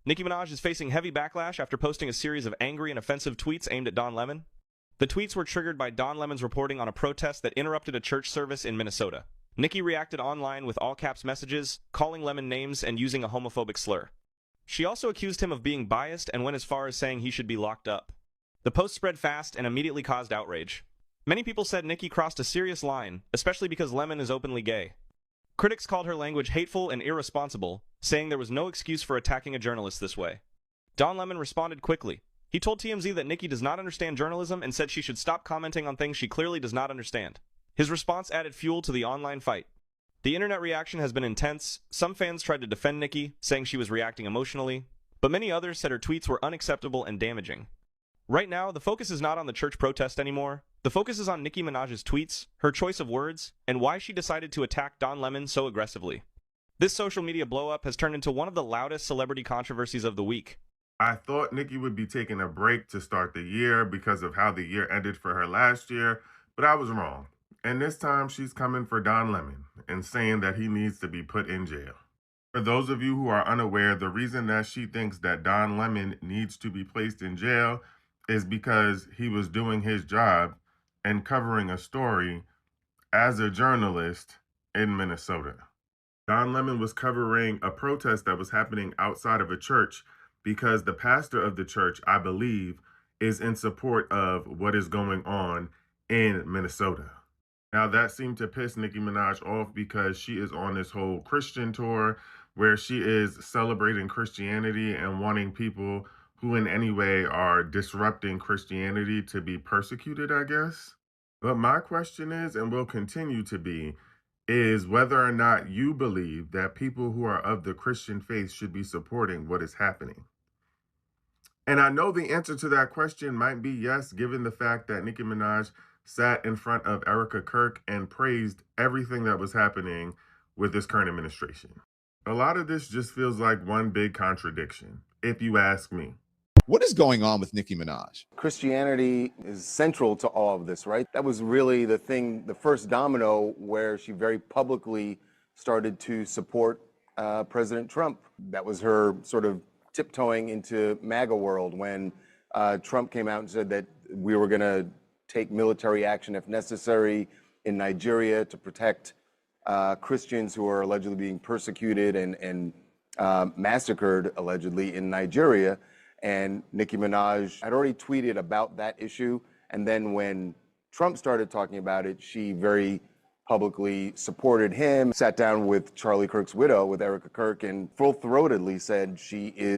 Nicki Minaj is facing heavy backlash after posting a series of angry and offensive tweets aimed at Don Lemon. The tweets were triggered by Don Lemon's reporting on a protest that interrupted a church service in Minnesota. Nicki reacted online with all-caps messages, calling Lemon names and using a homophobic slur. She also accused him of being biased and went as far as saying he should be locked up. The post spread fast and immediately caused outrage. Many people said Nicki crossed a serious line, especially because Lemon is openly gay. Critics called her language hateful and irresponsible, saying there was no excuse for attacking a journalist this way. Don Lemon responded quickly. He told TMZ that Nicki does not understand journalism and said she should stop commenting on things she clearly does not understand. His response added fuel to the online fight. The internet reaction has been intense. Some fans tried to defend Nicki, saying she was reacting emotionally, but many others said her tweets were unacceptable and damaging. Right now, the focus is not on the church protest anymore. The focus is on Nicki Minaj's tweets, her choice of words, and why she decided to attack Don Lemon so aggressively. This social media blow-up has turned into one of the loudest celebrity controversies of the week. I thought Nicki would be taking a break to start the year because of how the year ended for her last year, but I was wrong. And this time she's coming for Don Lemon and saying that he needs to be put in jail. For those of you who are unaware, the reason that she thinks that Don Lemon needs to be placed in jail is because he was doing his job and covering a story as a journalist in Minnesota. Don Lemon was covering a protest that was happening outside of a church because the pastor of the church, I believe, is in support of what is going on in Minnesota. Now, that seemed to piss Nicki Minaj off because she is on this whole Christian tour where she is celebrating Christianity and wanting people who in any way are disrupting Christianity to be persecuted, I guess. But my question is, and will continue to be, is whether or not you believe that people who are of the Christian faith should be supporting what is happening. And I know the answer to that question might be yes, given the fact that Nicki Minaj sat in front of Erica Kirk and praised everything that was happening with this current administration. A lot of this just feels like one big contradiction, if you ask me. What is going on with Nicki Minaj? Christianity is central to all of this, right? That was really the thing, the first domino where she very publicly started to support President Trump. That was her sort of tiptoeing into MAGA world when Trump came out and said that we were going to take military action if necessary in Nigeria to protect Christians who are allegedly being persecuted and massacred, allegedly, in Nigeria. And Nicki Minaj had already tweeted about that issue. And then when Trump started talking about it, she very publicly supported him, sat down with Charlie Kirk's widow, with Erica Kirk, and full-throatedly said she is